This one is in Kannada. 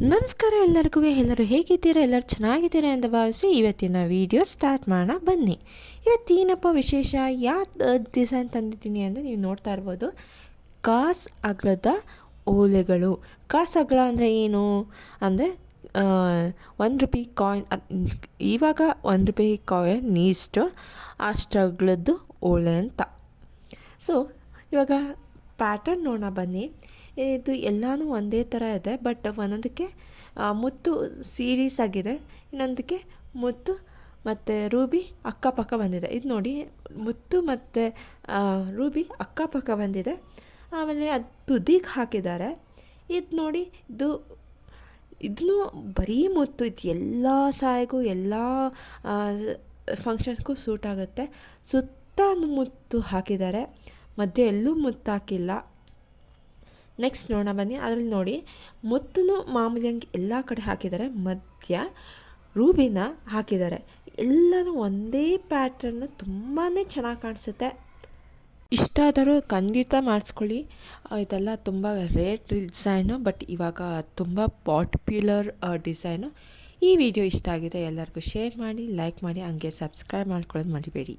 ನಮಸ್ಕಾರ ಎಲ್ಲರಿಗೂ. ಎಲ್ಲರೂ ಹೇಗಿದ್ದೀರಾ? ಎಲ್ಲರೂ ಚೆನ್ನಾಗಿದ್ದೀರಾ ಎಂದು ಭಾವಿಸಿ ಇವತ್ತಿನ ವಿಡಿಯೋ ಸ್ಟಾರ್ಟ್ ಮಾಡೋಣ ಬನ್ನಿ. ಇವತ್ತೇನಪ್ಪ ವಿಶೇಷ, ಯಾವ ಡಿಸೈನ್ ತಂದಿದ್ದೀನಿ ಅಂದರೆ ನೀವು ನೋಡ್ತಾ ಇರ್ಬೋದು. ಕಾಸು ಅಗಲದ ಓಲೆಗಳು. ಕಾಸು ಅಗಲ ಅಂದರೆ ಏನು ಅಂದರೆ ₹1 ಕಾಯಿನ್. ಇವಾಗ ₹1 ಕಾಯಿನ್ ಅಷ್ಟು ಅಗಲದ್ದು ಓಲೆ ಅಂತ. ಸೊ ಇವಾಗ ಪ್ಯಾಟರ್ನ್ ನೋಡೋಣ ಬನ್ನಿ. ಇದು ಎಲ್ಲನೂ ಒಂದೇ ಥರ ಇದೆ, ಬಟ್ ಒಂದೊಂದಕ್ಕೆ ಮುತ್ತು ಸೀರೀಸ್ ಆಗಿದೆ, ಇನ್ನೊಂದಕ್ಕೆ ಮುತ್ತು ಮತ್ತು ರೂಬಿ ಅಕ್ಕಪಕ್ಕ ಬಂದಿದೆ. ಇದು ನೋಡಿ, ಮುತ್ತು ಮತ್ತು ರೂಬಿ ಅಕ್ಕಪಕ್ಕ ಬಂದಿದೆ. ಆಮೇಲೆ ಅದು ತುದಿಗೆ ಹಾಕಿದ್ದಾರೆ. ಇದು ನೋಡಿ, ಇದನ್ನು ಬರೀ ಮುತ್ತು. ಇದು ಎಲ್ಲ ಸಾಯಿಗೂ ಎಲ್ಲ ಫಂಕ್ಷನ್ಸ್ಗೂ ಸೂಟ್ ಆಗುತ್ತೆ. ಸುತ್ತ ಮುತ್ತು ಹಾಕಿದ್ದಾರೆ, ಮಧ್ಯೆ ಎಲ್ಲೂ ಮುತ್ತು ಹಾಕಿಲ್ಲ. ನೆಕ್ಸ್ಟ್ ನೋಡೋಣ ಬನ್ನಿ. ಅದರಲ್ಲಿ ನೋಡಿ, ಮುತ್ತನ್ನು ಮಾಮೂಲಿ ಹಂಗೆ ಎಲ್ಲ ಕಡೆ ಹಾಕಿದ್ದಾರೆ, ಮಧ್ಯ ರೂಬಿನ ಹಾಕಿದ್ದಾರೆ. ಎಲ್ಲನೂ ಒಂದೇ ಪ್ಯಾಟ್ರನ್ನು, ತುಂಬಾ ಚೆನ್ನಾಗಿ ಕಾಣಿಸುತ್ತೆ. ಇಷ್ಟ ಆದರೂ ಖಂಡಿತ ಮಾಡಿಸ್ಕೊಳ್ಳಿ. ಇದೆಲ್ಲ ತುಂಬ ರೇರ್ ಡಿಸೈನು, ಬಟ್ ಇವಾಗ ತುಂಬ ಪಾಪ್ಯುಲರ್ ಡಿಸೈನು. ಈ ವಿಡಿಯೋ ಇಷ್ಟ ಆಗಿದೆ ಎಲ್ಲರಿಗೂ ಶೇರ್ ಮಾಡಿ, ಲೈಕ್ ಮಾಡಿ, ಹಂಗೆ ಸಬ್ಸ್ಕ್ರೈಬ್ ಮಾಡ್ಕೊಳ್ಳೋದು ಮರಿಬೇಡಿ.